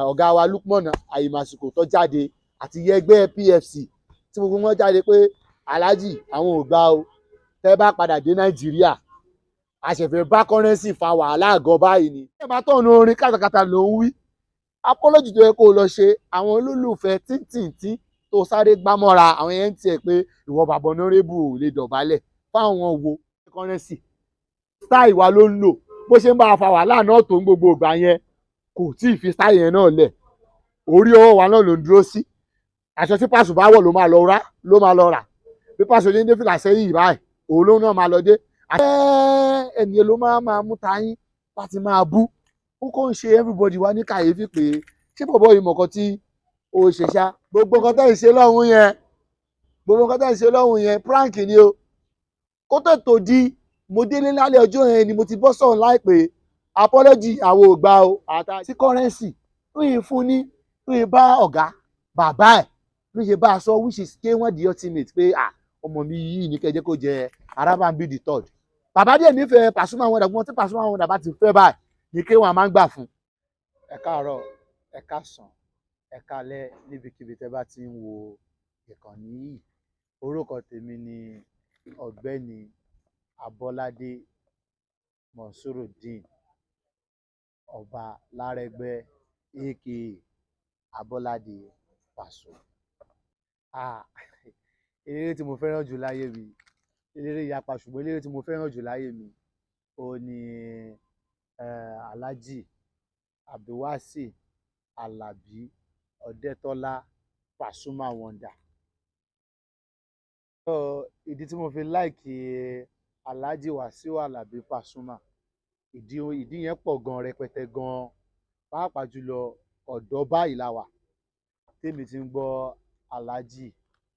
ọ̀gá wa Lukman Àyèmàsìkò tó jáde àti ẹgbẹ́ PFC tí gbogbo wọn jáde pé aláàjì àwọn ò gbà o, tẹ́ bá padà dé Nàìjíríà àṣẹ̀fẹ̀ bá kọ́rẹ́nsì fa wàhálà àgọ́ báyìí ni. ẹ bá tọ̀nù orin kátàkátà ló ń wí apology tó yẹ kó o lọ ṣe àwọn olólùfẹ́ tíntìntín tó sáré gbámọ́ra àwọn yẹn ń tiẹ̀ pé ìwọ bàbá honorable ò lè dọ̀bálẹ̀ fáwọn wo kọ́rẹ́nsì style wa ló ń lò bó ṣe ń bá a fa wàhálà náà tó ń gbogbo ìgbà yẹn kò tí ì fi style yẹn náà lẹ̀ orí ọwọ́ wa náà ló ń dúró sí aṣọ tí Paso bá wọ̀ ló máa lọ rà bí Paso ní dé fìlà sẹ́yìn báyìí òun ló náà máa lọ dé ẹnìyẹn ló máa mú tayín láti máa bú ó kàn ń ṣe everybody wa ní kàyéfì pé ṣé bọ̀bọ̀ yìí mọ̀ọ́kan tí ó ṣe ṣá gbogbo nǹkan tẹ́ ń ṣe lọ́hùn yẹn prank ni o kó tètò di mo délé lálẹ́ ọjọ́ yẹn ni mo ti bọ́ sọ̀rọ̀ láìpẹ́ apology àwọn ò gbà o àtàtì currency ló yẹ fún ní ló yẹ bá ọ̀gá bàbá ẹ̀ ló yẹ bá a sọ which is K1 the ultimate pé ọmọ mi yìí ní kẹjẹ kó jẹ Arabarb the third bàbá díẹ̀ nífẹ̀ẹ́ Pasuma Wonder gbọ́n tí Pasuma Wonder bá ti fẹ́ báyìí ní K1 máa ń gbà fún. ẹ káàárọ̀ ẹ káàsán ẹ káalẹ́ níbikíbi tẹ́ bá ti ń wo ìkànnì yìí orúkọ tèmi ni ọ̀gbẹ́ni Abọ́ládé Monsurudeen ọba Lárẹ́gbẹ́ aka Abọ́ládé Paso. Eléré tí mo fẹ́ràn jù láyé mi eléré ìyapa ṣùgbọ́n eléré tí mo fẹ́ràn jù láyé mi ó ní Alhaji Abdulwasi Alabi Ọdẹ́tọ́lá Pasuma Wonder. Ìdí tí mo fi láìkì Alhaji Wasiu Alabi Pasuma ìdí yẹn pọ̀ gan rẹpẹtẹ gan pàápàá jùlọ ọ̀dọ́ báyìí la wà tèmi ti ń gbọ́ Alhaji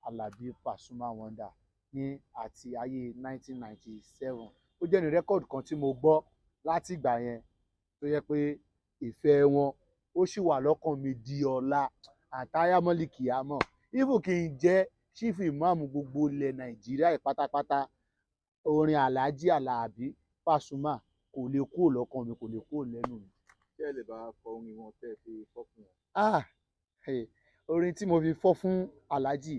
Alabi Pasuma Wonder ní àti ayé 1997 ó jẹ́ ní rẹ́kọ̀dù kan tí mo gbọ́ láti ìgbà yẹn tó yẹ pé ìfẹ́ wọn ó sì wà lọ́kàn mi di ọ̀la àtayámọ́lì kìámọ̀ even kí n jẹ́ chief imam gbogbo ilẹ̀ Nàìjíríà pátápátá orin Alhaji Alabi Pasuma kò lè kúrò lọ́kàn mi kò lè kúrò lẹ́nu mi. ṣé ẹ lè bá kọ orin wọn tẹ́ ẹ fi fọ́ fún wọn. Orin tí mo fi fọ́ fún Alhaji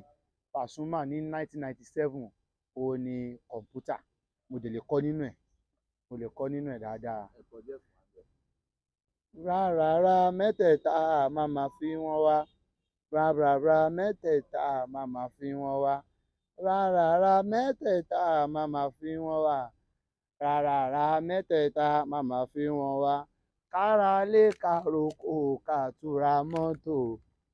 Pasuma ní 1997 ó ní Kọ̀ǹpútà mo lè kọ nínú ẹ̀ dáadáa. ẹ̀kọ́ jẹ́ fún àgbẹ̀. Rárá mẹ́tẹ̀ẹ̀ta máa fi wọ́n wá rárá mẹ́tẹ̀ẹ̀ta máa fi wọ́n wá rárá mẹ́tẹ̀ẹ̀ta máa fi wọ́n wá rárá mẹ́tẹ̀ẹ̀ta máa fi wọ́n wá kára lé károkò kàtúrà mọ́tò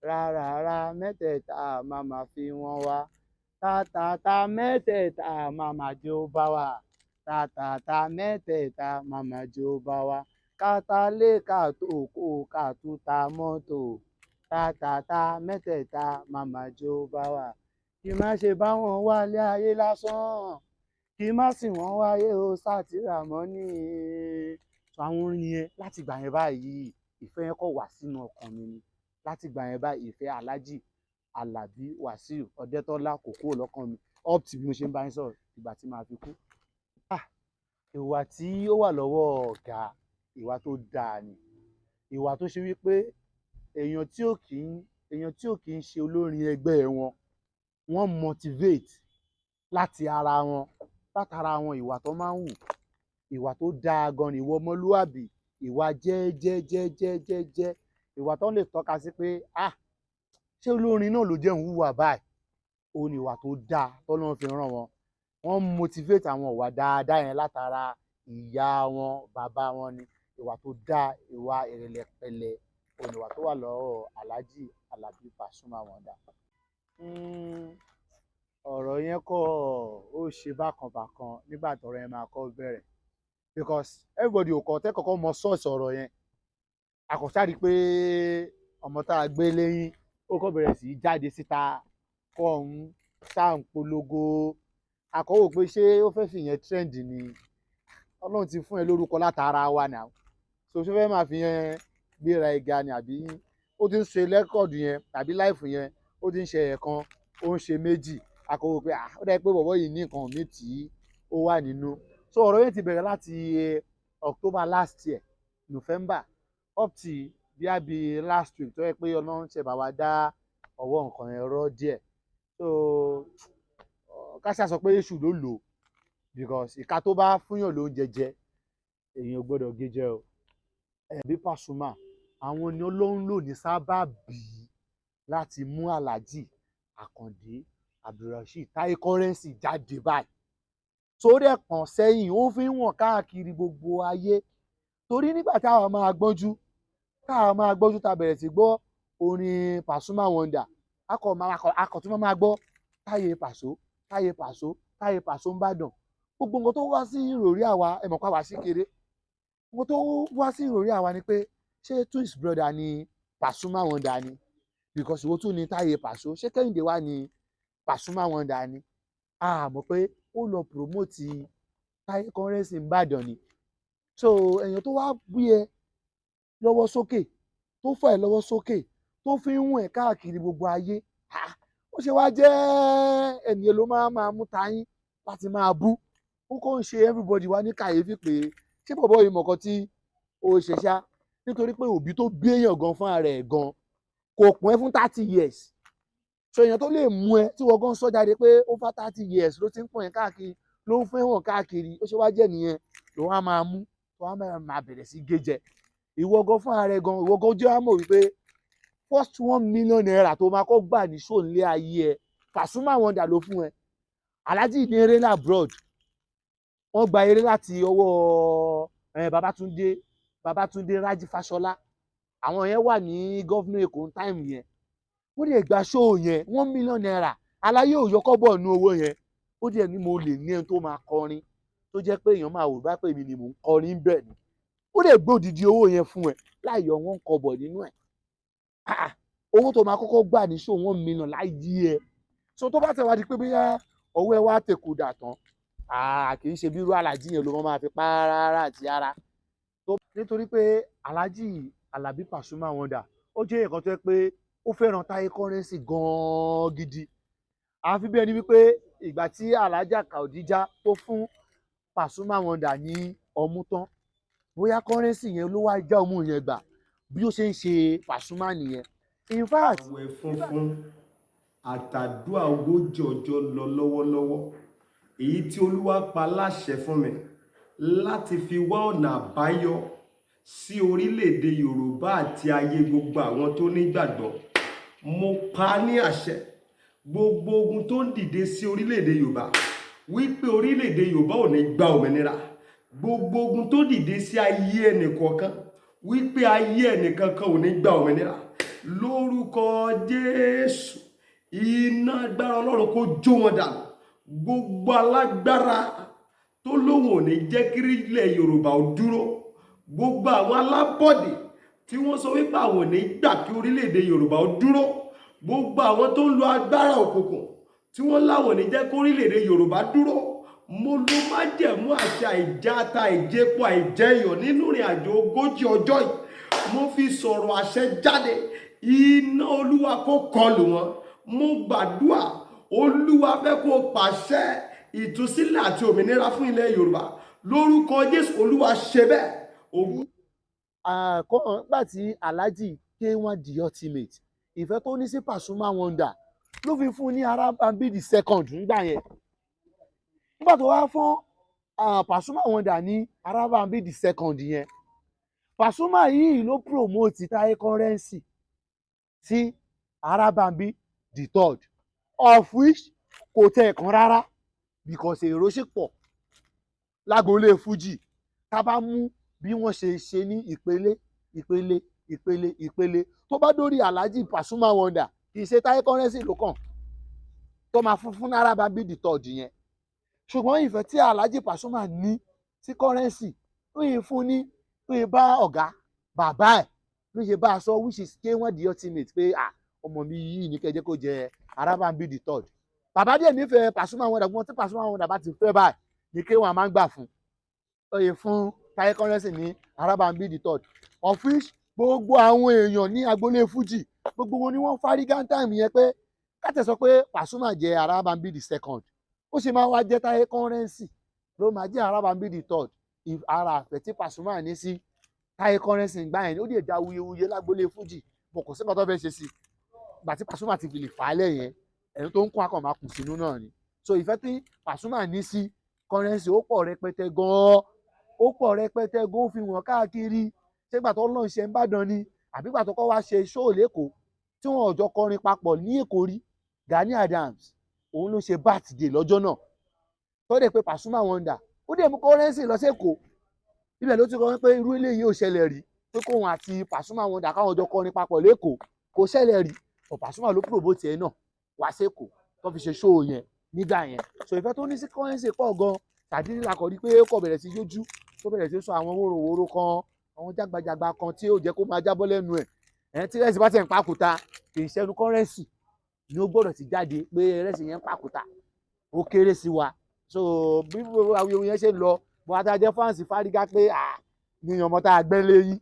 rárá mẹ́tẹ̀ẹ̀ta máa fi wọ́n wá tàtàtà mẹ́tẹ̀ẹ̀ta máa jó bá wa tàtàtà mẹ́tẹ̀ẹ̀ta máa jó bá wa kátàlé kàtòkò kàtúta mọ́tò tàtàtà mẹ́tẹ̀ẹ̀ta máa jó bá wa kí má ṣe bá wọn wálé ayé lásán kí má sì wọ́n wáyé o sátìrà mọ́ ní àwọn orin yẹn láti gbà yẹn báyìí ìfẹ́ yẹn kọ̀ wá sínú ọkàn mi ni láti gbà yẹn báyìí ìfẹ́ Alhaji Alabi Wasiu Ọdẹ́tọ́lá kò kúrò lọ́kàn mi up tí bí mo ṣe ń bá yín sọ̀rọ̀ ìgbà tí màá fi kú. Ìwà tí ó wà lọ́wọ́ ọ̀gá ìwà tó dáa ni ìwà tó ṣe wípé èèyàn tí ò kì í ṣe olórin ẹgbẹ́ wọn wọ́n motivate látara wọn ìwà tó máa ń hù ìwà tó dáa gan ni ìwà ọmọlúwàbí ìwà jẹ́jẹ́jẹ́jẹ́jẹ́ ìwà tó lè tọ́ka sí pé ṣé olórin náà ló jẹ́ ń hùwà báyìí òun ni ìwà tó dáa tọ́lọ́run fi rán wọn wọ́n motivate àwọn ìwà dáadáa yẹn látara ìyá wọn bàbá wọn ni ìwà tó dáa ìwà ìrẹ̀lẹ̀ pẹ̀lẹ́ òun ìwà tó wà lọ́wọ́ Alhaji Alabi Pasuma Wonder. Ọ̀rọ̀ yẹn kọ́ ó ṣe bákan nígbà tọ́rọ̀ yẹn máa kọ́ bẹ̀rẹ̀ because everybody ò kọ́ tẹ́kọ̀ọ́kọ́ mọ sọ́ọ̀sì ọ̀rọ̀ yẹn àkọ́ṣáàrí pé ọmọ tá a gbé lẹ́yìn ó kọ́ bẹ̀rẹ̀ sí í jáde síta kọ́ ọ̀hún ṣàǹpolongo àkọ́wò pé ṣé ó fẹ́ fìyẹn trend ni Ọlọ́run ti fún ẹ lórúkọ látara wa náà so ṣé fẹ́ máa fi yẹn gbéra ẹga ni àbí ó ti ń ṣe rẹ́kọ̀dù yẹn tàbí láìfù yẹn ó ti ń ṣe ẹ̀ẹ̀kan ó ń ṣe méjì àkọ́wò pé ó dẹ́ pé bọ̀bọ́ yìí ní nǹkan míì tí ó wà nínú so ọ̀rọ̀ yẹn ti bẹ̀rẹ̀ láti October last year November up to bí last week tó yẹ pé Ọlọ́run ṣe bá wa dá ọwọ́ nǹkan ẹ̀rọ díẹ̀ so káṣá sọ pé èṣù ló lò because ìka tó bá fúnyàn ló ń jẹjẹ èèyàn ò gbọ́dọ̀ gé jẹ o ẹbí Pasuma àwọn ni Ọlọ́run lò ní sábàbí láti mú Alhaji Àkàndé Abdulrasheed Taye Currency jáde báyìí sórí ẹ̀kan sẹ́yìn ó fi ń wọ̀n káàkiri gbogbo ayé torí nígbà táwọn máa gbọ́njú tá bẹ̀rẹ̀ sí gbọ́ orin Pasuma Wonder akọ̀tún máa gbọ́ Táyé Pàṣó ń bàdàn gbogbo nǹkan tó wá sí ìròrí àwa ẹ̀mọ̀pá wá sí kéré gbogbo tó wá sí ìròrí àwa ni pé ṣé twins brother ni Pasuma Wonder ni because ìwọ tún ni Táyé Pàṣó ṣé Kẹ́hìndé wá ni Pasuma Wonder ni a mọ̀ pé ó lọ promote Taye Currency ń bàdàn ni so èèyàn tó wá gbé ẹ lọ́wọ́ sókè tó fà ẹ́ lọ́wọ́ sókè tó fi ń wọ̀n ẹ́ káàkiri gbogbo ayé ó ṣe wá jẹ́ ènìyàn ló máa mú tayín láti máa bú ó kàn ń ṣe everybody wá ní kàyéfì pé ṣé bọ̀bọ̀ yìí mọ̀kan tí ó ṣe ṣá nítorí pé òbí tó bí èèyàn gan fún ara ẹ̀ gan kò pọ́n ẹ́ fún 30 years so èèyàn tó lè mú ẹ tí wọ́n gan sọ jáde pé ó fá 30 years ló ti ń pọ́n ẹ́ káàkiri ló ń fẹ́ hàn káàkiri ó ṣe wá jẹ́ nìyẹn ló wá máa mú tó wá máa bẹ̀rẹ̀ sí gé jẹ ìwọ gan fún ara ẹ̀ gan ìwọ gan jẹ́ àmọ̀ wípé first 1 million naira tó máa kọ́ gbà ní show nílé ayé ẹ Pasuma Wonder ló fún ẹ Alhaji ní eré ní abroad wọ́n gba eré láti ọwọ́ Babátúndé Rájí Fáṣọlá àwọn yẹn wà ní gọ́fúnà Èkó táìmù yẹn wọ́n lè gba show yẹn 1 million naira aláyé òyọkọ́ bọ̀ nú owó yẹn ó dẹ̀ ní mo lè ní ẹni tó máa kọrin tó jẹ́ pé èèyàn máa wò bá pè mí ni mò ń kọrin bẹ́ẹ̀ ni ó lè gbé òdìdí owó yẹn fún ẹ láì yọ wọ́n kọ́bọ̀ nínú ẹ̀ owó tó máa kọ́kọ́ gbà ní show 1 million láyé ẹ so tó bá tẹ̀ wá di pé bóyá ọwọ́ ẹ wá tẹ̀kù dà tán kì í ṣe bí irú Alhaji yẹn ló máa fi pa rárá àti ara nítorí pé Alhaji Alabi Pasuma Wonder ó jẹ́ nǹkan tó yẹ pé ó fẹ́ràn Taye Currency gan-an gidi àfi bí ẹni wípé ìgbà tí Alhaja Kaudija tó fún Pasuma Wonder ní ọmú tán bóyá Currency yẹn ló wá já ọmú yẹn gbà bí ó ṣe ń ṣe Pasuma nìyẹn in fact. àwẹ̀ funfun àtàdúrà ogójì ọjọ́ lọ lọ́wọ́lọ́wọ́ èyí tí Olúwa pa láṣẹ fún mi láti fi wá ọ̀nà àbáyọ sí orílẹ̀-èdè Yorùbá àti ayé gbogbo àwọn tó nígbàgbọ́ mo pa á ní àṣẹ gbogbo ogun tó ń dìde sí orílẹ̀-èdè Yorùbá wípé orílẹ̀-èdè Yorùbá ò ní gba òmìnira gbogbo ogun tó dìde sí ayé ẹnìkọ̀ọ̀kan wípé ayé ẹnìkankan ò ní gba òmìnira lórúkọ Jésù iná agbára Ọlọ́run kó jó wọn dànù gbogbo alágbára tó lóhùn ò ní jẹ́ kí ilẹ̀ Yorùbá ó dúró gbogbo àwọn alábọ̀dé tí wọ́n sọ wípé àwọn ò ní gbà kí orílẹ̀-èdè Yorùbá ó dúró gbogbo àwọn tó ń lo agbára òkùnkùn tí wọ́n láwọn ò ní jẹ́ kí orílẹ̀-èdè Yorùbá dúró mo ló májẹ̀mú àti àìjáta àìjẹpo àìjẹyọ̀ nínú ìrìn àjò ogójì ọjọ́ yìí mo fi sọ̀rọ̀ àṣẹ jáde iná Olúwa kó kọlù wọn mo gbàdúrà Olúwa fẹ́ kó pàṣẹ ìtúsílẹ̀ àti òmìnira fún ilẹ̀ Yorùbá lórúkọ Jésù Olúwa ṣe bẹ́ẹ̀. Nígbà tí Alhaji K1 The Ultimate ìfẹ́ tó ní sí Pasuma Wonder ló fi fún ní Arababi the second nígbà yẹn nígbà tó wá fún Pasuma Wonder ní Arababi the second yẹn Pasuma yìí ló promote Taye Currency sí Arababi the third of which kò tẹ̀ ẹ̀kan rárá because èrò ṣe pọ̀ lágboolé Fuji tá bá mú bí wọ́n ṣe ní ìpele tó bá dórí Alhaji Pasuma Wonder kì í ṣe Taye Currency ló kàn tó máa fún Arababi the third yẹn ṣùgbọ́n ìfẹ́ tí Alhaji Pasuma ní sí Currency ló yẹ fún ní ló yẹ bá ọ̀gá bàbá ẹ̀ ló yẹ bá a sọ which is K1 The Ultimate pé ọmọ mi yìí ní kẹjẹ kó jẹ Arababi the third bàbá díẹ̀ nífẹ̀ẹ́ Pasuma Wonder gbọ́n tí Pasuma Wonder bá ti fẹ́ báyìí ní K1 máa ń gbà fún ló yẹ fún Taye Currency ní Arababi the third of which gbogbo àwọn èèyàn ní agboolé Fuji gbogbo wọn ni wọ́n fárígá time yẹn pé káàtẹ̀ sọ pé Pasuma jẹ Arababi the second ó ṣe máa wá jẹ Taye Currency ló máa jẹ Arababi the third ara àfẹ́ tí Pasuma ní sí Táyé Currency gbà yẹn ó dẹ̀ da wuyewuye lágbolé fújì bọ̀ kò sí nǹkan tó fẹ́ ṣe sí i ìgbà tí Pasuma ti fi lè fà á lẹ́yìn ẹni tó ń kún akọ̀ máa kùn sínú náà ni so ìfẹ́ tí Pasuma ní sí Currency ó pọ̀ rẹpẹtẹ gan-an ó pọ̀ rẹpẹtẹ gan ó fi wọ́n káàkiri ṣégbà tó lọ́n ṣe ń bàdàn ni àbígbà tó kọ́ wá ṣe ṣóò lẹ́kọ̀ọ́ tí wọ́n ọjọ́ kọrin papọ̀ ní Èkó rí Gani Adams òun ló ṣe birthday lọ́jọ́ náà tó dẹ̀ pé Pasuma Wonder ó dẹ̀ mú Currency lọ sí Èkó ibẹ̀ ló ti kọ́ pé irú eléyìí ò ṣẹlẹ̀ rí pé kóun àti Pasuma Wonder káwọn ọjọ́ kọrin papọ̀ lẹ́kọ̀ọ́ kò ṣẹlẹ̀ rí ọ̀ Pasuma ló promote ẹ̀ náà wá sí Èkó tó fi ṣe ṣóò yẹn nígbà yẹn so ìfẹ́ tó ní sí Currency pọ̀ gan tàbí lakọ̀ rí pé ó kọ̀ bẹ̀rẹ̀ sí yójú tó bẹ̀rẹ̀ sí sọ àwọn wóróworó kan àwọn jágbajàgba kan tí ó jẹ́ kó máa jábọ́ lẹ́nu ẹ̀ tí rẹ́sì bá tẹ̀ ń pàkúta kì í ṣẹnu Currency ni ó gbọ́dọ̀ ti jáde pé rẹ́sì yẹn ń pàkúta ó kéré sí wa so bí awuyewuye yẹn ṣe lọ bó a ta jẹ́ fáǹsì fárígá pé ní ọmọ tá a gbẹ́ léyìn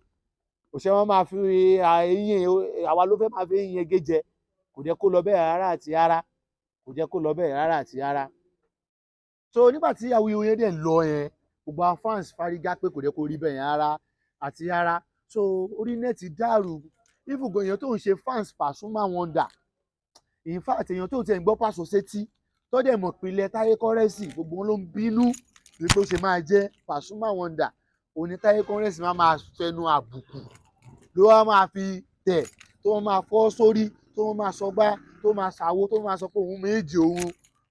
òṣè wọn máa fi eyín àwa ló fẹ́ máa fi eyín ege jẹ kò jẹ́ kó lọ bẹ́ẹ̀ rárá àti rárá kò jẹ́ kó lọ bẹ́ẹ̀ rárá àti rárá so nígbà tí awuyewuye dẹ̀ lọ yẹn gbogbo àwọn fans fárígá pé kò jẹ́ kó rí bẹ́ẹ̀ yẹn rárá àti rárá so orí nẹ́ẹ̀tì dàrú ìfùgò èèyàn tó ń ṣe fans Pasuma Wonder in fact èèyàn tó tẹ̀ ń gbọ́ Paso sétí tó dẹ̀ mọ̀ pinlẹ̀ Táyé Currency gbogbo wọn ló ń bínú bí tó ṣe máa jẹ́ Pasuma Wonder òní Táyé Currency máa fẹnu àbùkù ló wá máa fi tẹ̀ tó wọ́n máa fọ́ sórí tó wọ́n máa sọgbá tó máa ṣàwo tó máa sọ pé òun méjì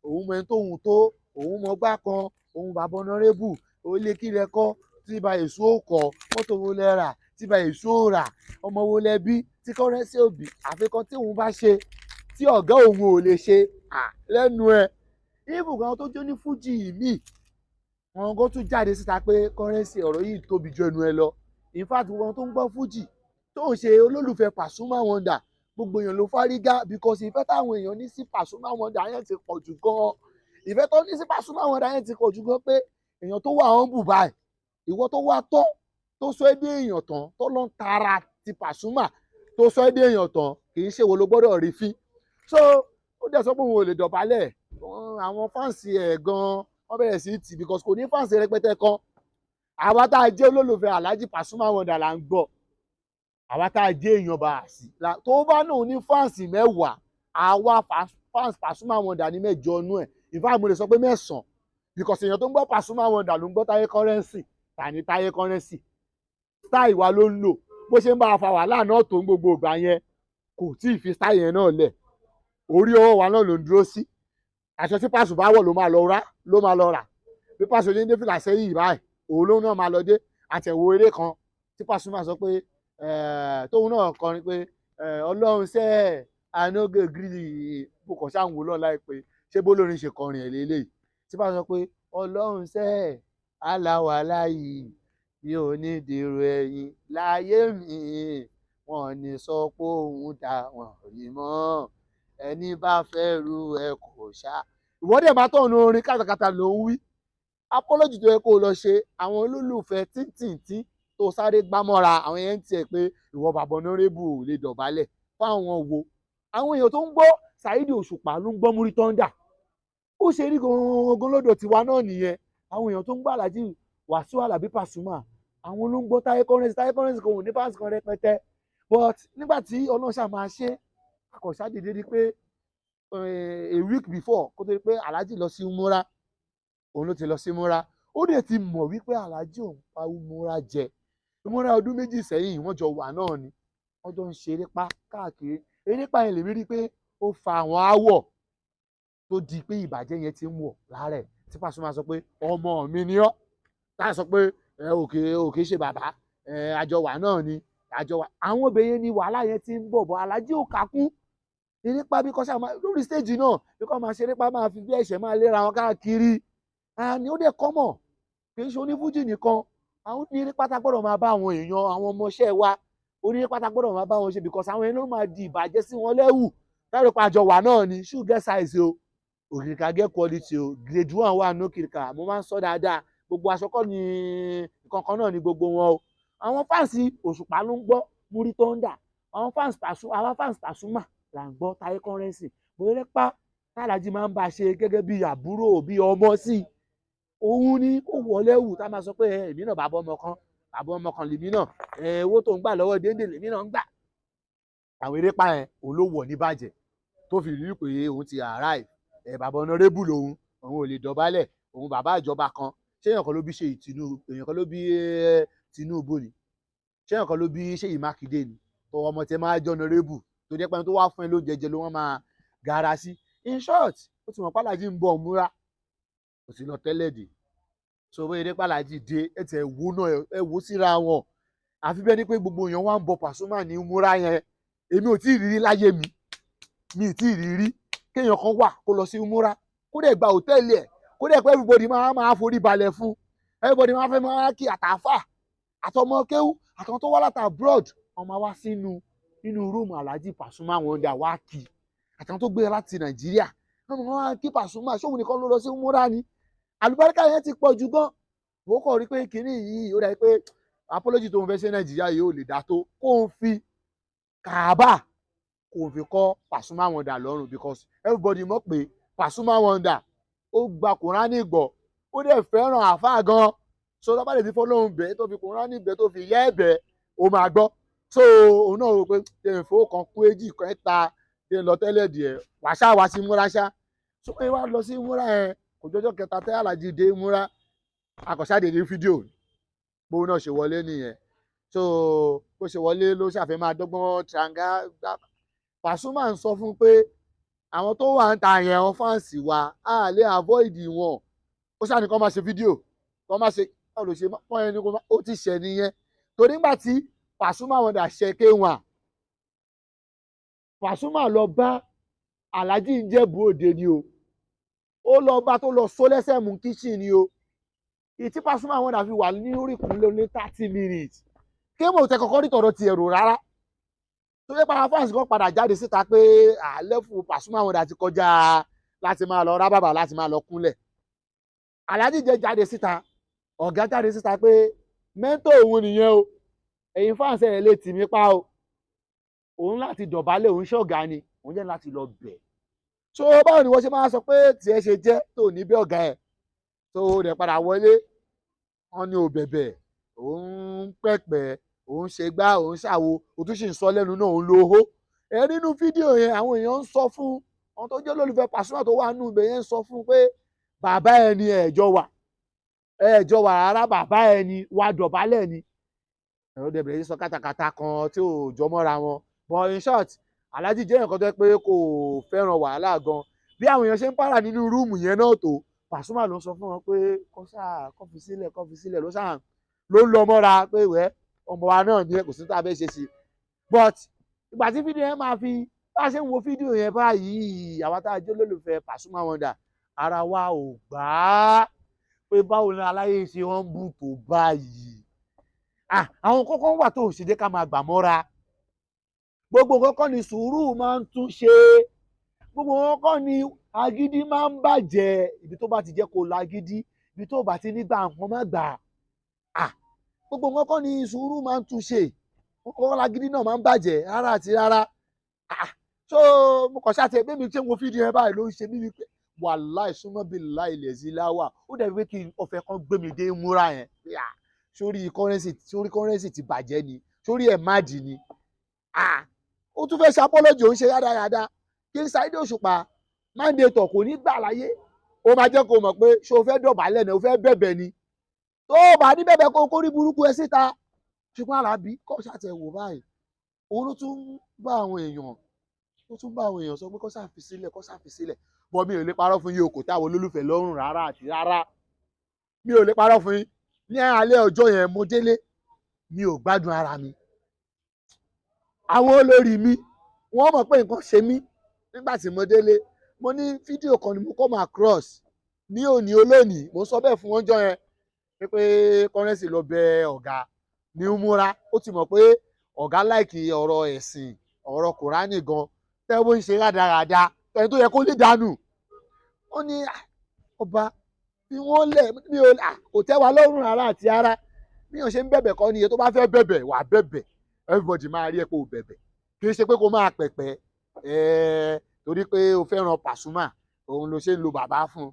òun mọ ẹni tóun tó òun mọ gbá kan òun bàbá ọ̀nàrẹ́bù ó lé kí lẹ kọ́ tí ba èso ò kọ́ mọ́tò wo lẹ rà tí ba èso ò rà ọmọ wo lẹ bí tí Currency òbí àfikún tí òun bá ṣe tí ọ̀gá òun ò lè ṣe lẹ́nu ẹ̀ ibùgbọ́n tó jó ní fújì míì wọn kó tún jáde síta pé Currency ọ̀rọ̀ yìí tóbi ju ẹnu ẹ lọ in fact wọn tó ń gbọ́ fújì tó ń ṣe olólùfẹ́ Pasuma Wonder gbogbo èèyàn ló fárígá because ìfẹ́ táwọn èèyàn ní sí Pasuma Wonder yẹn ti pọ̀ jù gan-an ìfẹ́ tó ní sí Pasuma Wonder yẹn ti pọ̀ jù gan pé èèyàn tó wà humble báyìí ìwọ tó wá tó sọ ẹ́ dé èèyàn tán tó lọ ń tara ti Pasuma tó sọ ẹ́ dé èèyàn tán kì í ṣe wo ló gbọ́dọ̀ rí fín so ó dẹ̀ sọ pé òun ò lè dọ̀bálẹ̀ àwọn fáǹsì ẹ̀ gan-an wọ́n bẹ̀rẹ̀ sí tì because kò ní fáǹsì rẹpẹtẹ kan àwa tá a jẹ́ olólùfẹ́ Alhaji Pasuma Wonder là ń gbọ́ àwa tá a jẹ́ èèyàn bá a sí tó bá náà ní fáǹsì mẹ́wàá àwa fáǹsì Pasuma Wonder ní mẹ́jọ inú ẹ̀ ìfá mo lè sọ pé mẹ́sàn-án because èèyàn tó ń gbọ́ Pasuma Wonder ló ń gbọ́ Táyé Currency tàní Táyé Currency style wa ló ń lò bó ṣe ń bá a fa wàhálà náà tó ń gbogbo ìgbà yẹn kò tí ì fi style yẹn náà lẹ̀ orí ọwọ́ wa náà ló ń dúró sí aṣọ tí Paso bá wọ̀ ló máa lọ rà bí Paso ní dé fìlà sẹ́yìn báyìí òun ló náà máa lọ dé àtẹ̀wò eré kan tí Pasuma sọ pé tóun náà kọrin pé ọlọ́run sẹ́ ànágé gírí bùkọ̀ sáwọn olóòn láìpẹ́ ṣé bólórin ṣe kọrin ẹ̀ lélẹ́yìí tí Paso sọ pé ọlọ́run sẹ́ aláwa láyì mi ò ní dèrò ẹ̀yìn láyé mi wọn ní sọ pé òun dà wọ́n rí mọ́ ẹni bá fẹ́ ru ẹ kò ṣá ìwọ́dẹ̀ bá tọ̀nù orin kátàkátà ló ń wí apology tó yẹ kó o lọ ṣe àwọn olólùfẹ́ tíntìntín tó sáré gbámọ́ra àwọn yẹn ń tiẹ̀ pé ìwọ bàbá ọ̀nàrẹ́bù lè dọ̀bálẹ̀ fáwọn wo àwọn èèyàn tó ń gbọ́ Saheed Òṣùpá ló ń gbọ́ Muri Thunder ó ṣe rí gangan lọ́dọ̀ tiwa náà nìyẹn àwọn èèyàn tó ń gbọ́ Alhaji Wasiu Alabi Pasuma àwọn ló ń gbọ́ Táyé Currency kò ní fáǹsì kan rẹpẹtẹ but nígbà tí ọlọ́ṣà máa ṣe akọ̀ṣà dìde rí pé a week before kó tó rí pé Alhaji lọ sí umura òun ló ti lọ sí umura ó dẹ̀ ti mọ̀ wípé Alhaji òun pa umura jẹ umura ọdún méjì sẹ́yìn wọ́n jọ wà náà ni wọ́n jọ ń ṣe erépa káàkiri erépa yẹn lèmi rí pé ó fa àwọn aáwọ̀ tó di pé ìbàjẹ́ yẹn ti ń wọ̀ láàrẹ̀ tí Pasuma sọ pé ọmọ mi ni ọ́ tá a sọ pé òkè ṣe bàbá àjọ wà náà ni àjọ wà àwọn obìnrin ni wàhálà yẹn ti ń bọ̀ Alhaji ò kákún erépa bí kọ́sà máa lórí stéèjì náà bí kò máa ṣe erépa máa fi bí ẹ̀ṣẹ̀ máa léra wọn káàkiri ni ó dẹ̀ kọ́mọ̀ kì í ṣe onífújì nìkan àwọn ní erépa tá gbọ́dọ̀ máa bá àwọn èèyàn àwọn ọmọọṣẹ́ wa oní erépa tá gbọ́dọ̀ máa bá wọn ṣe because àwọn èèyàn ló máa di ìbàjẹ́ sí wọn lẹ́wù táwọn ìpa àjọ wà náà ni shoe get size o òkìrìkà get quality o grade 1 wà ní òkìrìkà mo máa ń sọ dáadáa gbogbo aṣọ kọ́ ni nǹkan kan náà ni gbogbo wọn o àwọn fáǹsì Òṣùpá ló ń gbọ́ Muri Thunder àwọn fáǹsì Pasuma là ń gbọ́ Táyé Currency bóyá pa Alhaji máa ń bá a ṣe gẹ́gẹ́ bí àbúrò bí ọmọ sí òun ni ó wọlé wù tá a máa sọ pé èmi náà bá bọ́ ọmọ kan àbọ̀ ọmọ kan lèmi náà owó tó ń gbà lọ́wọ́ déédéé lèmi náà ń gbà. àwọn erépa yẹn òun ló wọ̀ ní bàjẹ́ tó fi rí pé òun ti arrive bàbá ọ̀nàrẹ́bù lòun ò lè dọ̀bálẹ̀ òun bàbá ìjọba kan ṣé èèyàn kan ló bí Ṣèyí Tinubu èèyàn kan ló bí Tinubu ni ṣé èèyàn kan ló bí Ṣèyí Mákindé ni tó ọmọ tẹ máa jẹ́ ọ̀nàrẹ́bù tó jẹ́ pé tó wá fún ẹ ló jẹjẹ ló wọ́n máa gara sí. In short ó ti mọ̀ pàlàjì ń bọ̀ múra kò sí lọ tẹ́lẹ̀ dé so bóyá eré pàlàjì dé ẹ̀tẹ̀ ẹ̀wò náà ẹ̀wò síra wọn àfi bẹ́ẹ̀ ni pé gbogbo èèyàn wá ń bọ Pasuma ní múra yẹn èmi ò tí ì rírí láyé mi ì tí ì rírí kéèyàn kan wà kó lọ sí múra kó dẹ̀ gba hòtẹ́ẹ̀lì ẹ̀ kó dẹ̀ pé everybody máa forí balẹ̀ fún everybody máa fẹ́ máa kí àtàfà àtọmọ kéwú àtọmọ tó wá láti abroad wọn máa wá sínú rúùmù Alhaji Pasuma Wonder wá kí àtàwọn tó gbé láti Nàìjíríà wọn máa wá kí Pasuma ṣóhun nìkan ló lọ sí múra ni àlùbáríkà yẹn ti pọ̀ jù gan ó kọ̀ rí pé kínní yìí ó dàbí pé apology tó ń fẹ́ ṣe Nàìjíríà yìí ò lè dá tó kó ń fi Kaaba kò fi kọ́ Pasuma Wonder lọ́rùn because everybody mọ̀ pé Pasuma Wonder ó gba Kùránì gbọ́ ó dẹ̀ fẹ́ràn àáfàá gan so lọ́ba lè ti fọ́lọ́hún bẹ́ẹ̀ tó fi Kùránì bẹ́ẹ̀ tó fi yẹ́ ẹ̀bẹ̀ ó máa gbọ́ so òun náà rò pé èèfó kan kú èjì kan ta ṣe lọ tẹ́lẹ̀ díẹ̀ wàṣà wá sí múra ṣá so pé wá lọ sí múra yẹn kò jọjọ́ kẹta tẹ́ Alhaji dé múra akọ̀ṣáde ní fídíò bóun náà ṣe wọlé nìyẹn so bó ṣe wọlé ló ṣàfẹ́ máa dọ́gbọ́n tranga Pasuma ń sọ fún pé àwọn tó wà ń ta yẹn wọn fáǹsì wa á lè avoid wọn ó ṣáà ní kó máa ṣe fídíò kó máa ṣe báwo ló ṣe pọ́n ẹni kó ó ti ṣẹ̀ nìyẹn torí nígbà tí Pasuma Wonder ṣe kéwà Pasuma lọ bá Alhaji Ìjẹ̀bú Òde ni o ó lọ bá tó lọ só lẹ́sẹ̀ mú kíchìn ni o ìtí Pasuma Wonder fi wà ní orí ìkúnlẹ̀ ní 30 minutes kí mo tẹ kọ́kọ́ rí tọ̀rọ̀ ti ẹ̀rù rárá tó yẹ para fans kan padà jáde síta pé àlẹ́fù Pasuma Wonder ti kọjá láti máa lọ rá bàbà láti máa lọ kúnlẹ̀ Alhaji jẹ́ jáde síta ọ̀gá jáde síta pé mẹ́ńtò òun nìyẹn o ẹ̀yin fans ẹ̀ lè tì mí pa o òun láti dọ̀bálẹ̀ òun ṣọ̀gá ni òun jẹ́ láti lọ bẹ̀ so báwo ni wọ́n ṣe máa sọ pé tiẹ̀ ṣe jẹ́ tó ní bí ọ̀gá ẹ̀ tó rẹ̀ padà wọlé wọn ni ò bẹ̀bẹ̀ òun pẹ̀pẹ̀ òun ṣe gbá òun ṣàwo òtún sì ń sọ lẹ́nu náà òun lóhó ẹ nínú fídíò yẹn àwọn èèyàn ń sọ fún àwọn tó jẹ́ olólùfẹ́ Pasuma tó wà nínú ibẹ̀ yẹn ń sọ fún pé bàbá ẹ ni ẹ̀jọ̀ wà rárá bàbá ẹ ni wà dọ̀bálẹ̀ ni ẹ̀rọ dẹ̀bẹ̀rẹ̀ yìí sọ kátàkátà kan tí ò jọ mọ́ra wọn but in short Alhaji jẹ́ nǹkan tó yẹ pé kò fẹ́ràn wàhálà gan bí àwọn èèyàn ṣe ń pààrà nínú rúùmù yẹn náà tó Pasuma ló ń sọ fún wọn pé kó fi sílẹ̀ ló ń lọ mọ́ra pé wẹ́ ọmọ wa náà ní kò sí tá a fẹ́ ṣe sí but ìgbà tí fídíò yẹn máa fi bá a ṣe ń wo fídíò yẹn báyìí àwa tá a jẹ́ olólùfẹ́ Pasuma Wonder ara wa ò gbà á pé báwo ni aláyé ṣe wọ́n ń bù tó báyìí àwọn kọ́kọ́ wà tó ṣe dé ká máa gbà mọ́ra gbogbo kọ́kọ́ ni sùúrù máa ń tún ṣe gbogbo kọ́kọ́ ni agídí máa ń bàjẹ́ ibi tó bá ti jẹ́ kó lágídí ibi tó bá ti nígbà nǹkan má gbà gbogbo kọ́kọ́ ni sùúrù máa ń tún ṣe kọ́kọ́ lágídí náà máa ń bàjẹ́ rárá àti rárá so mo kàn ṣáà tẹ pé mi ṣe ń wo fídíò yẹn báyìí ló ń ṣe mí wípé wàláì súnmọ́ bí láì lẹ̀ sí láwà ó dẹ̀ pé kí ọ̀fẹ́ kan gbé mi dé múra yẹn sórí kọ́rẹ́nsì ti bàjẹ́ ni sórí ẹ̀ má dì ni ó tún fẹ́ ṣe apọ́lọ́jì òun ṣe yádáyàdá kí n Saheed Òṣùpá mándéètọ̀ kò ní gbà láyé ó máa jẹ́ kó mọ̀ pé ṣé o fẹ́ dọ̀bálẹ̀ ni o fẹ́ bẹ̀bẹ̀ ni tó o bá ní bẹ̀bẹ̀ kó o kórí burúkú ẹ síta ṣùgbọ́n Alábí kọ́ ṣàtẹ̀wò báyìí òun ló tún bá àwọn èèyàn sọ pé kó ṣàfi sílẹ̀ bọ́ mi ò lè parọ́ fún yín o kò táwọn olólùfẹ́ lọ́rùn rárá àti rárá mi ò lè parọ́ fún yín ní alẹ́ ọjọ́ yẹn mo délé mi ò gbádùn ara mi àwọn olórí mi wọ́n mọ̀ pé nǹkan ṣe mí nígbà tí mo délé mo ní fídíò kan ni mo come across ní òní olónìí mo sọ bẹ́ẹ̀ fún wọn jọ yẹn pé kọ́rẹ́nsì lọ bẹ ọ̀gá ní múra ó ti mọ̀ pé ọ̀gá láìkì ọ̀rọ̀ ẹ̀sìn ọ̀rọ̀ Kùránì gan tẹ́wọ́ ń ṣe rádaràda ẹni tó yẹ kó lè dànù ó ní ọba bí wọ́n lẹ̀ mi ò kò tẹ́ wa lọ́rùn rárá àti ara bí wọ́n ṣe ń bẹ̀bẹ̀ kọ́ nìyẹn tó bá fẹ́ bẹ̀bẹ̀ wà bẹ̀bẹ̀ everybody máa rí ẹ pé o bẹ̀bẹ̀ kì í ṣe pé kó máa pẹ̀pẹ̀ torí pé o fẹ́ràn Pasuma òun ló ṣe ń lo bàbá fún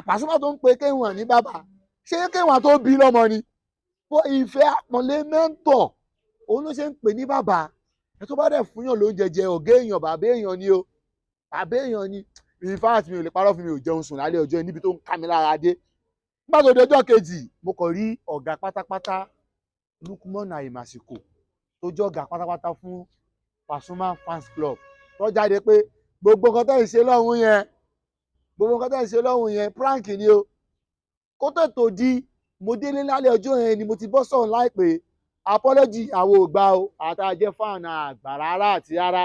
Pasuma tó ń pe K1 ní bàbá ṣé K1 tó bí lọ́mọ ni ìfẹ́ àpọ́nlé mẹ́ńtọ̀ òun ló ṣe ń pè ní bàbá. ẹ tó bá dẹ̀ fún yàn lóúnjẹ jẹ ọ̀gá èèyàn bàbá èèyàn ni o, bàbá èèyàn ni. in fact mi ò lè parọ́ fún mi ò jẹun sùn lálẹ́ ọjọ́ níbi tó ń ká mi lára dé. nígbà tó di ọjọ́ kejì mo kàn rí ọ̀gá pátápátá Lukman Àyìmásìkò tó jẹ́ ọ̀gá pátápátá fún Pasuma fans club tó jáde pé gbogbo nǹkan tẹ́ ń ṣe lọ́hùn yẹn, gbogbo nǹkan tẹ́ ń ṣe lọ́hùn yẹn prank ni o. kó tètò di mo délé lálẹ́ ọjọ́ yẹn ni mo ti bọ́ sọ̀rọ̀ láìpẹ́ apology àwọn ò gbà o, àtàjẹ́ fan àgbà rárá àti rárá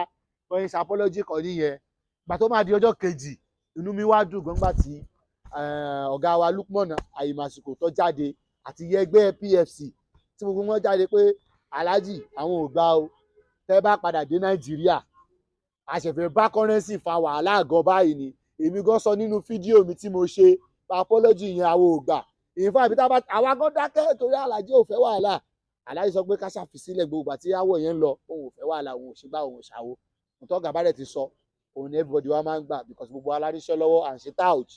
wọ́n ń ṣe apology kan nìyẹn. ìgbà tó máa di ọjọ́ kejì inú mi wá dùn gbọ́ngbà tí ọ̀gá wa Lukman Àyìmásìkò tó jáde àti ẹgbẹ́ PFC tí gbogbo wọn jáde pé aláàjì àwọn ò gbà o, tẹ́ bá padà dé Nàìjíríà àṣẹ̀fẹ̀ bá kọ́rẹ́nsì fa wàhálà àgọ́ báyìí ni. èmi gan sọ nínú fídíò mi tí mo ṣe apology yẹn àwọn ò gbà. ìfọ̀ àbí àwa gan dákẹ́ torí aláàjì ò fẹ́ wàhálà. aláàjì sọ pé ká ṣàfisílẹ̀ gbogbo àti àwọ̀ yẹn ń lọ, òun ò fẹ́ wàhálà, òun ò ṣe gbá, òun ò ṣàwo. ǹtọ́ gàbá rẹ̀ ti sọ òun ni everybody wa máa ń gbà because gbogbo aláríṣẹ́ lọ́wọ́ à ń ṣe tout.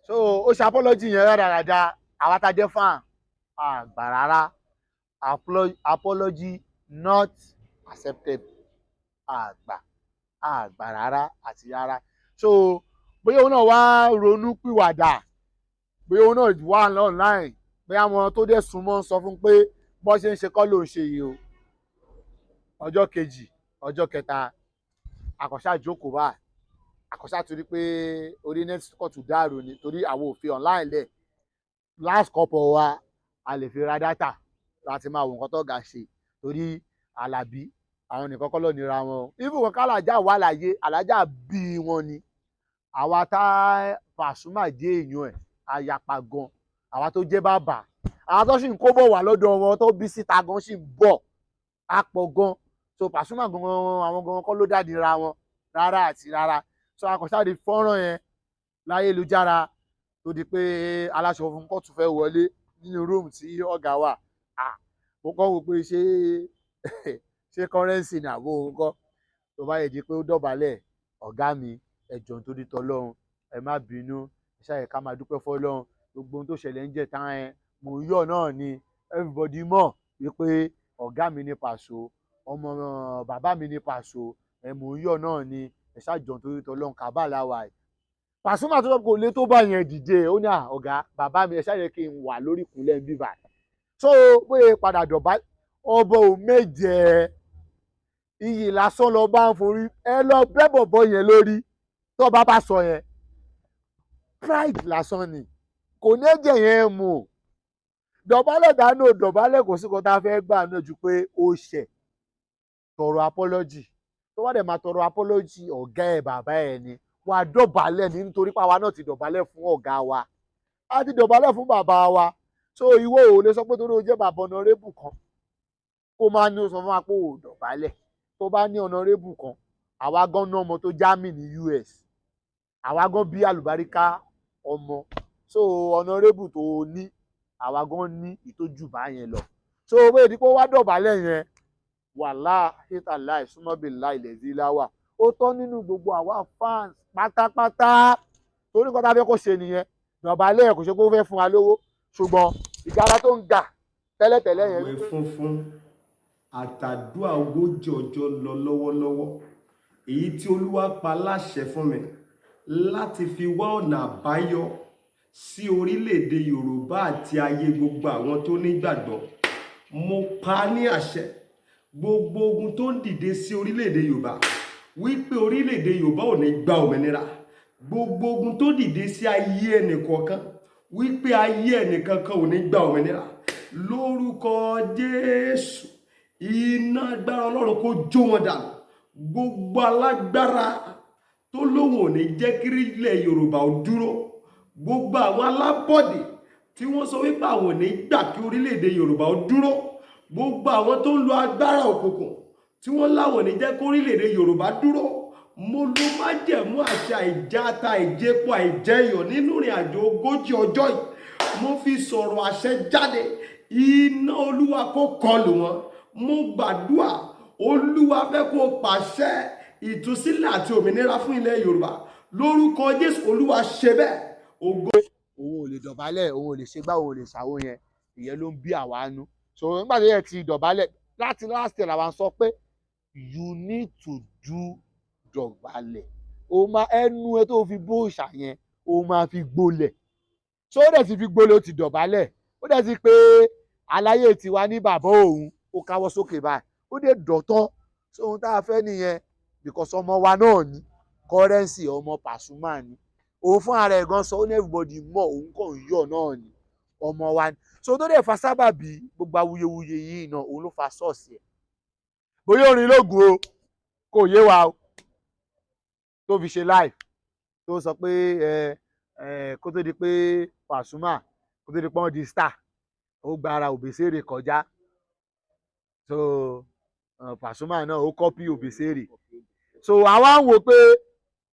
so ó ṣe apology yẹn rádaràda, àwa tá jẹ́ fan àgbà rárá, apology not accepted, àgbà rárá àti rárá. so bóyá òun náà wá ronú pìwàdà, bóyá òun náà wà online, bóyá àwọn tó dẹ̀ súnmọ́ sọ fún pé bọ́ ṣe ń ṣe kọ́ ló ń ṣe yìí o. ọjọ́ kejì ọjọ́ kẹta àkọ́ṣà jókòó báyìí, àkọ́ṣà torí pé orí nẹ́tíkọ̀tù dàrú ni torí àwọn òfin online lẹ̀ last couple wa a lè fi ra data láti máa wo nǹkan tó ga ṣe torí Àlàbí àwọn nìkan kọ́ ló nira wọn. even wọn kálàjà wà láyé alájà bí wọn ni. àwa tá Pasuma jẹ́ èèyàn ẹ̀ àyàpá gan, àwa tó jẹ́ bàbá, àwa tó sì ń kó bọ̀ wá lọ́dọ̀ wọn tó bí síta gan sì ń bọ̀ àpọ̀ gan. so Pasuma gan àwọn gan kọ́ ló dádìra wọn rárá àti rárá. so akọ̀ṣáde fọ́nrán yẹn láyélujára tó di pé aláṣọ fún kóòtù fẹ́ wọlé nínú rúùmù tí ọ̀gá wà. mo kọ́ wò pé ṣé kọ́rẹ́ǹsì ni àbó òun kọ́. tó bá yẹ di pé ó dọ̀bálẹ̀ ọ̀gá mi ẹ jọ̀ọ́ nítorí tọlọ́run ẹ má bínú, ẹ ṣáà ká máa dúpẹ́ fọlọ́run, gbogbo ohun tó ṣẹlẹ̀ ń jẹ́ tán ẹ mò ń yọ̀ náà ni everybody mọ̀ wípé ọ̀gá mi ní Paso, ọmọ bàbá mi ní Paso, ẹ mò ń yọ̀ náà ni ẹ ṣáà jọ̀ọ́ nítorí tọlọ́run kábà láwà ẹ̀. Pasuma tó sọ pé olè tó bá yẹn dìde ó ní ọ̀gá bàbá mi ẹ ṣáà yẹ kí n wà lórí ìkúnlẹ̀ ń bíbà. so bóyá padà dọ̀bá ọbọ̀ ò méje iyì lásán lọ bá ń forí ẹ lọ bẹ́ bọ̀bọ̀ yẹn lórí tó bá sọ yẹn pride lásán ni kò ní ẹ̀jẹ̀ yẹn mú o. dọ̀bálẹ̀ dáná dọ̀bálẹ̀ kò sí kan tá a fẹ́ gbà náà ju pé ó ṣẹ̀ tọrọ apology. tó wá dẹ̀ máa tọrọ apology ọ̀gá ẹ̀ bàbá ẹ̀ ni wàá dọ̀bálẹ̀ ní nítorí pàwa náà ti dọ̀bálẹ̀ fún ọ̀gá wa, a ti dọ̀bálẹ̀ fún bàbá wa. so ìwọ ò lè sọ pé torí o jẹ́ bàbá ọ̀nàrẹ́bù kan kó máa ní o sọ fún wa pé o dọ̀bálẹ̀. tó bá ní ọ̀nàrẹ́bù kan àwa gan ná ọmọ tó jámì ní US, àwa gan bí àlùbáríkà ọmọ. so ọ̀nàrẹ́bù tó ní àwa gan ní ìtójú bá yẹn lọ. so owó èdè pé wá dọ̀bálẹ̀ yẹn wàhálà hítàláì súnmọ́bìlá ilẹ̀ zíláwà ó tọ́ nínú gbogbo àwa fans pátápátá torí nǹkan tá a fẹ́ kó ṣe nìyẹn. dọ̀bálẹ̀ kò ṣe pé ó fẹ́ fún wa lówó ṣùgbọ́n ìgárá tó ń gà tẹ́lẹ̀tẹ́lẹ̀ yẹn. àwẹ̀ funfun àtàdúrà ogójì ọjọ́ lọ lọ́wọ́lọ́wọ́ èyí tí Olúwa pa láṣẹ fún mi láti fi wá ọ̀nà àbáyọ sí orílẹ̀-èdè Yorùbá àti ayé gbogbo àwọn tó nígbàgbọ́. mo pa á ní àṣẹ gbogbo ogun tó ń dìde sí orílẹ̀-èdè Yorùbá wípé orílẹ̀-èdè Yorùbá ò ní gba òmìnira, gbogbo ogun tó dìde sí ayé ẹnìkọ̀ọ̀kan wípé ayé ẹnìkankan ò ní gba òmìnira lórúkọ Jésù. iná agbára Ọlọ́run kó jó wọn dànù. gbogbo alágbára tó lóhùn ò ní jẹ́ kí ilẹ̀ Yorùbá ó dúró, gbogbo àwọn alábọ̀dé tí wọ́n sọ wípé àwọn ò ní gbà kí orílẹ̀-èdè Yorùbá ó dúró, gbogbo àwọn tó ń lo agbára òkùnkùn tí wọ́n láwọn ò ní jẹ́ kí orílẹ̀-èdè Yorùbá dúró. mo ló májẹ̀mú àṣẹ àìjáta ìjẹpo àìjẹyọ̀ nínú ìrìn àjò ogójì ọjọ́ yìí. mo fi sọ̀rọ̀ àṣẹ jáde, iná Olúwa kó kọlù wọn. mo gbàdúrà Olúwa fẹ́ kó pàṣẹ ìtúsílẹ̀ àti òmìnira fún ilẹ̀ Yorùbá lórúkọ Jésù. Olúwa ṣe bẹ́ẹ̀. ògo. òun ò lè dọ̀bálẹ̀ òun ò lè ṣe gbá òun ò lè ṣàwo yẹn ìyẹn ló ń bí àwa nú. So nígbà tí ẹ ti dọ̀bálẹ̀ láti last year làwọn sọ pé you need to do dọ̀bálẹ̀, o máa ẹnu ẹ tó fi bó òòṣà yẹn o máa fi gbolẹ̀. So ó dẹ̀ ti fi gbolẹ̀, ó ti dọ̀bálẹ̀, ó dẹ̀ ti pé aláyé tiwa ní bàbá òun, ó káwọ́ sókè báyìí, ó dẹ̀ dọ̀tán. So ohun tá a fẹ́ nìyẹn, because ọmọ wa náà ni Currency, ọmọ Pasuma ni. Òun fún ara ẹ̀ gan sọ, ó ní everybody mọ̀ òun kàn ń yọ̀ náà ni, ọmọ wa ni. So tó dẹ̀ fa sábàbí gbogbo awuyewuye yìí náà, òun ló fa sọ́ọ̀sì ẹ̀. Bóyá orin lógun o, kò yé wa o, tó fi ṣe live, tó sọ pé kó tó di pé Pasuma, kó tó di pé wọ́n di star, ó gba ara Obesere kọjá. So Pasuma náà ó copy Obesere. So àwa ń wò pé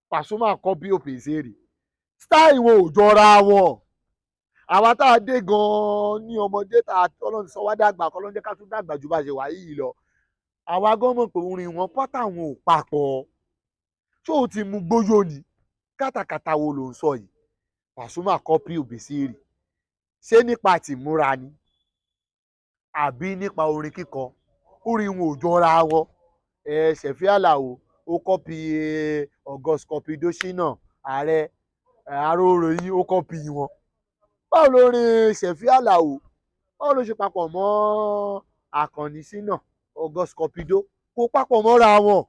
Pasuma copy Obesere, style wọn ò jọra wọn. Àwa tá a dé gan-an ní ọmọdé, tá Ọlọ́run sọ wá dàgbà, kọ́ ló ń jẹ́ ká tún dàgbà ju bá ṣe wà yìí lọ. Àwa gan mọ̀ pé orin wọn pátá wọn ò papọ̀. Ṣé o ti mú gbóyò ni? Kátàkátà wo ló ń sọ yìí? Pasuma copy Obesere. Ṣé nípa tìmúra ni? Àbí nípa orin kíkọ? Orin wọn ò jọra wọn. Ṣẹ̀fí Àlàó ó copy August Cupido Shina, Ààrẹ Aróroyìn ó copy wọn. Báwo lórin Ṣẹ̀fí Àlàó, báwo ló ṣe papọ̀ mọ́ Àkànní Shina, August Cupido? Kò papọ̀ mọ́ra wọn.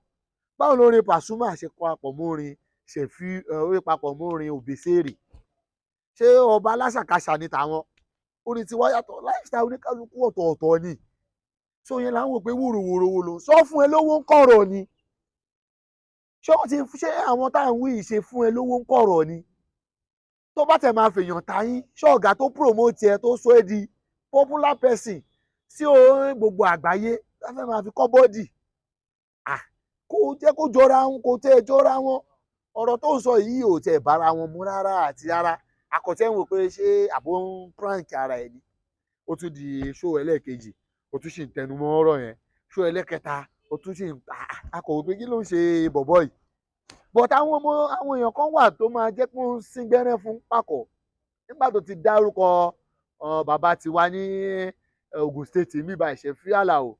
Báwo lórin Pasuma ṣe papọ̀ mọ́ orin Ṣẹ̀fí, ó papọ̀ mọ́ orin Obesere? Ṣé ọba aláṣàkáṣà ni tàwọn? Orin tiwa yàtọ̀, lifestyle oníkálukú ọ̀tọ̀ọ̀tọ̀ ni. So yẹn là ń wò pé wòròwòrò wo ló ń sọ fún ẹ lówó ń kọ̀rọ̀ ni. Ṣé àwọn tá à ń wí yìí ṣe fún ẹ lówó ń kọ̀rọ̀ ni? Tó bá tẹ̀ máa fèèyàn táyín, ṣé ọ̀gá tó promote ẹ tó sọ ẹ́ di popular person sí orin gbogbo àgbáyé láfẹ́ máa fi kọ́ bọ́dì? Kò jẹ́ kó jọra wọn, kò tẹ́ ẹ jọra wọn. Ọ̀rọ̀ tó ń sọ yìí ò tẹ̀ bára wọn mu rárá àti rárá. Akọ̀tẹ́ ń wò pé ṣé àbó ń prank ara ẹ̀ ni. Ó tún di show ẹlẹ́ẹ̀kejì, ó tún sì ń tẹnu mọ́ ọ̀rọ̀ yẹn. Show ẹlẹ́ẹ̀kẹta, ó tún sì ń akọ̀wé pé kí ló ń ṣe bọ̀bọ̀ yìí? But àwọn èèyàn kan wà tó máa jẹ́ pé ó ń sín gbẹ́rẹ́ fún pàkọ́. Nígbà tó ti dárúkọ bàbá tiwa ní Ogun State mi bá Ṣẹ̀fí Àlàó,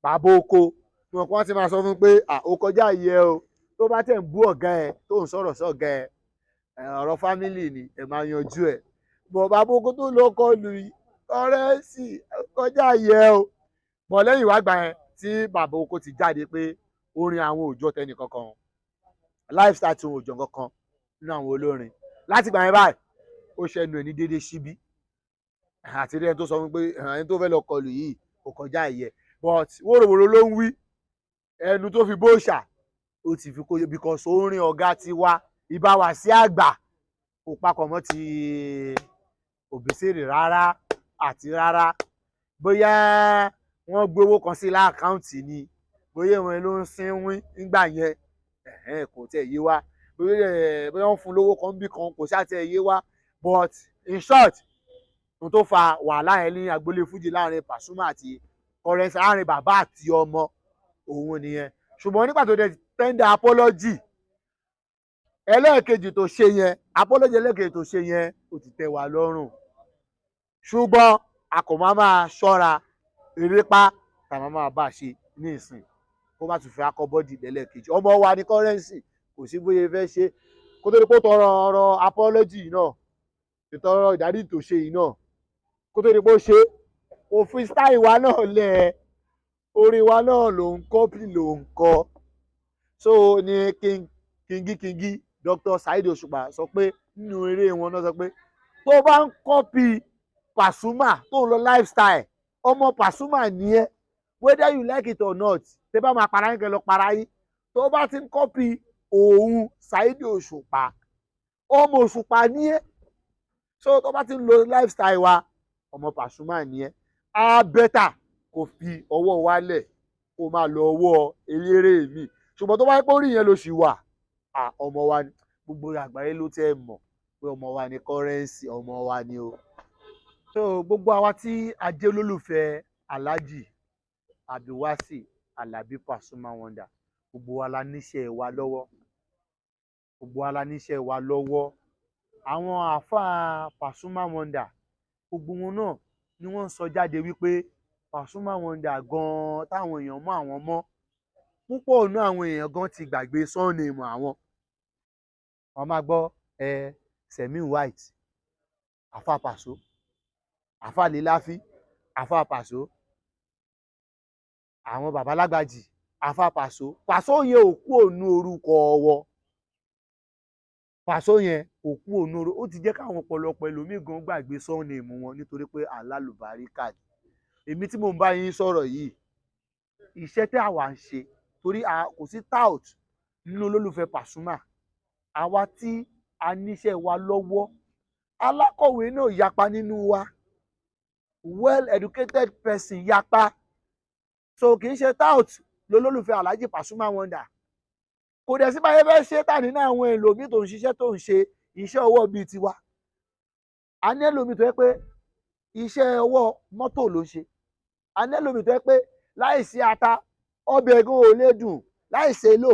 bàbá oko, wọn kàn ti máa sọ fún pé ó kọjá yẹ o, tó bá tẹ̀ ń bú ọ̀gá ẹ̀ tó ń sọ̀rọ̀ sọ̀gá ẹ̀, ọ̀rọ̀ fámìlì ni ẹ máa yanjú ẹ̀. Bọ̀ bàbá oko tó lọ kọlù yìí, Currency, kọjá yẹ o. Bọ̀ lẹ́yìn wá gbà yẹn tí bàbá oko ti jáde pé orin àwọn ò jọ tẹnì kankan, lifestyle tí wọn ò jọ kankan nínú àwọn olórin. Láti gbà yẹn báyìí, ó ṣẹnu ẹ̀ ní déédéé síbí. Àti rí ẹni tó sọ fún pé ẹni tó fẹ́ lọ kọlù yìí kò kọjá ìyẹ. But wóróworó ló ń wí, ẹnu tó fi bóòṣà ó ti fi kóyè, because orin ọ̀gá tiwa Ìbà Wàsíù Àgbà kò papọ̀ mọ́ ti Obesere rárá àti rárá. Bóyá wọ́n gbé owó kan sí láàkáùntì ni, bóyá wọn ló ń sínwín nígbà yẹn, kò tẹ̀ yé wa. Bóyá wọ́n fún lówó kan bí kan, kò ṣáà tẹ̀ yé wa. But in short, ohun tó fa wàhálà yẹn ní agboolé fújì láàrin Pasuma àti Currency, láàrin bàbá àti ọmọ, òun nìyẹn. Ṣùgbọ́n nígbà tó dẹ̀ tender apology ẹlẹ́ẹ̀kejì tó ṣe yẹn, apology ẹlẹ́ẹ̀kejì tó ṣe yẹn, ó ti tẹ́ wa lọ́rùn. Ṣùgbọ́n a kò máa ṣọ́ra erépá tá máa bá ṣe ní ìsìn kó má tún fi akọ bọ́dì lẹ́lẹ́kejì. Ọmọ wa ní Currency, kò sí bóyá fẹ́ ṣe kó tó di pé ó tọrọ ọ̀rọ̀ apology náà, ìtọrọ ìdárí tó ṣe yìí náà, kó tó di pé ó ṣe, kò fi style wa náà lẹ̀, orin wa náà ló ń copy ló ń kọ. So ní kingi Dr. Saheed Òṣùpá sọ pé nínú eré wọn náà sọ pé tó bá ń copy Pasuma tó ń lọ lifestyle, ọmọ Pasuma ni ẹ́, whether you like it or not, tẹ́ bá máa para yín kẹ́ lọ para yín. Tó bá ti ń copy òun Saheed Òṣùpá, ọmọ Òṣùpá ni ẹ́. So tó bá ti ń lo lifestyle wa, ọmọ Pasuma ni ẹ́. Á bẹ́tà kò fi ọwọ́ wálẹ̀ kó máa lọ ọwọ́ eléré mi. Ṣùgbọ́n tó bá yẹ pé orí yẹn ló ṣì wà, ọmọ wa ni, gbogbo àgbáyé ló tẹ́ mọ̀ pé ọmọ wa ni Currency, ọmọ wa ni o. So gbogbo àwa tí a jẹ́ olólùfẹ́ Alhaji Abdulwasiu Alabi Pasuma Wonder, gbogbo wa la níṣẹ́ wa lọ́wọ́, gbogbo wa la níṣẹ́ wa lọ́wọ́. Àwọn àáfàá Pasuma Wonder, gbogbo wọn náà ni wọ́n ń sọ jáde wípé Pasuma Wonder gan táwọn èèyàn mọ̀ àwọn mọ́, púpọ̀ nínú àwọn èèyàn gan ti gbàgbé surname àwọn. Wọ́n máa gbọ́ Semiu White, Àfà Paso, Àfà Líláfí, Àfà Paso, àwọn Bàbá Lágbàjì, Àfà Paso. Paso yẹn ò kúrò nínú orúkọ wọn. Paso yẹn kò kúrò nínú orúkọ. Ó ti jẹ́ káwọn ọ̀pọ̀lọpọ̀ ẹlòmíì gan gbàgbé surname wọn nítorí pé alálùbáríkà ni. Èmi tí mo ń bá yín sọ̀rọ̀ yìí, iṣẹ́ tí àwa ń ṣe, torí kò sí tout nínú olólùfẹ́ Pasuma. Àwa tí a níṣẹ́ wa lọ́wọ́, alákọ̀wé náà yapa nínú wa, well educated person yapa. So kì í ṣe tout lolólùfẹ́ Alhaji Pasuma Wonder. Kò dẹ̀ sí báyẹn fẹ́ ṣe tà nínú àwọn ẹlòmíì tó ń ṣiṣẹ́ tó ń ṣe iṣẹ́ ọwọ́ bíi tiwa. A ní ẹlòmíì tó yẹ pé iṣẹ́ ọwọ́ mọ́tò ló ń ṣe. A ní ẹlòmíì tó yẹ pé láìsí ata ọbẹ̀ gan ò lè dùn, láìsí èlò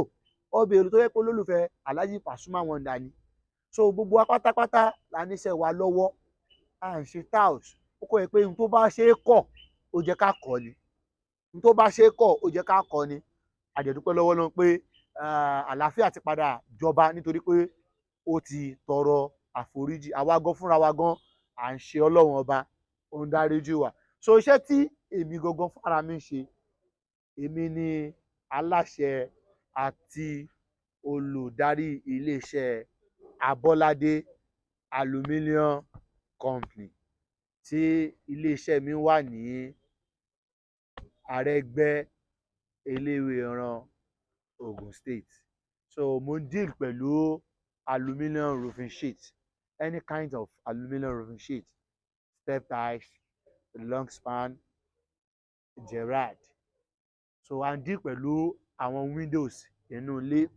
ọbẹ̀ èlò tó yẹ pé olólùfẹ́ Alhaji Pasuma Wonder ni. So gbogbo wa pátápátá la níṣẹ́ wa lọ́wọ́, à ń ṣe tout. Ó kọ́ ẹ pé ohun tó bá ṣe é kọ̀ ó jẹ́ ká kọ́ ni. Ohun tó bá ṣe é kọ̀ ó jẹ́ ká kọ́ ni. A dẹ̀ dúpẹ́ lọ́wọ́ Ọlọ́run pé àlàáfíà ti padà jọba nítorí pé ó ti tọrọ àforíjì. Àwa gan fúnra wa gan à ń ṣe Ọlọ́run ọba, ó ń dáríjì wá. So iṣẹ́ tí èmi gangan fúnra mi ń ṣe, èmi ni aláṣẹ àti olùdarí iléeṣẹ́ Abolade Aluminium Company tí iléeṣẹ́ mi wà ní Arẹ́gbẹ́ Eléwéran, Ogun State. So mo ń deal pẹ̀lú aluminium roofing sheet, any kind of aluminium roofing sheet, step ties, long span, Gerard. So à ń deal pẹ̀lú àwọn windows inú ilé.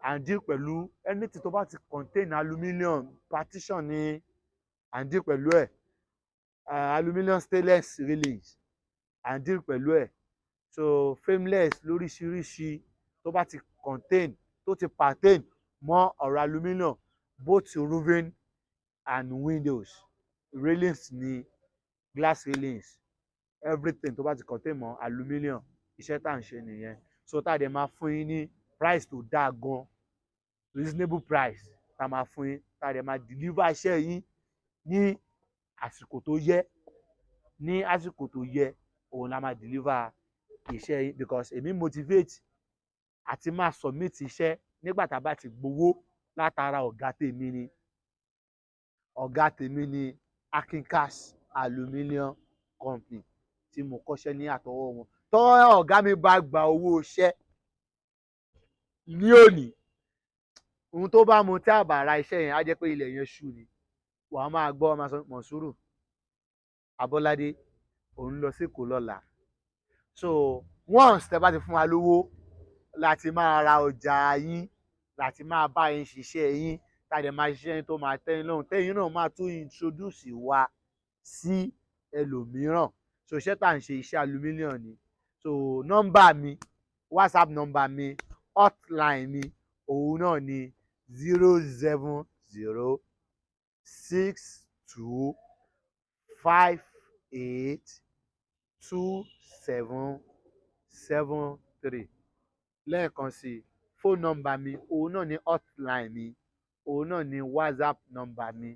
À ń deal pẹ̀lú anything tó bá ti contain aluminium, partition ni à ń deal pẹ̀lú ẹ̀. Aluminium stainless railings à ń deal pẹ̀lú ẹ̀. So frameless lóríṣiríṣi tó bá ti contain, tó ti pertain mọ́ ọ̀rọ̀ aluminium, both roofing and windows, railings ni, glass railings, everything tó bá ti contain mọ́ aluminium, iṣẹ́ tá à ń ṣe nìyẹn. So tá a dẹ̀ máa fún yín ní price tó dáa gan, reasonable price tá a máa fún yín, tá a dẹ̀ máa deliver iṣẹ́ yín ní àsìkò tó yẹ, ní àsìkò tó yẹ òun la máa deliver iṣẹ́ yín, because èmi motivate àti máa submit iṣẹ́ nígbà tá a bá ti gbowó látara ọ̀gá tèmi ni. Ọ̀gá tèmi ni Akinkas Aluminium Company tí mo kọ́ṣẹ́ ní àtọwọ́ wọn. Tọ́ ọ̀gá mi bá gba owó iṣẹ́ ní òní, ohun tó bá mu tí a bá ra iṣẹ́ yẹn á jẹ́ pé ilẹ̀ yẹn ṣú ni. Wàá máa gbọ́ máa sọ Monsuru Abolade òun lọ sí Èkó lọ́la. So once tẹ́ bá ti fún wa lówó láti máa ra ọjà yín, láti máa bá yín ṣiṣẹ́ yín, tá a dẹ̀ máa ṣiṣẹ́ yín tó máa tẹ́ yín lọ́rùn, tẹ́yìn náà máa tún introduce wa sí ẹlòmíràn. So iṣẹ́ tá à ń ṣe iṣẹ́ aluminium ni. So nọ́mbà mi, WhatsApp nọ́mbà mi, hotline mi, òun náà ni 07062582773. Lẹ́ẹ̀kan sí, phone nọ́mbà mi, òun náà ni hotline mi, òun náà ni WhatsApp nọ́mbà mi,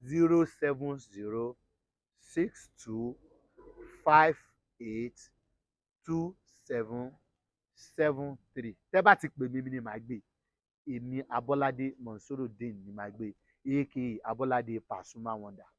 07062582773. Tẹ́ bá ti pè mí ni màá gbé. Èmi Abolade Monsurudeen ni màá gbé, aka Abolade Pasuma Wonder.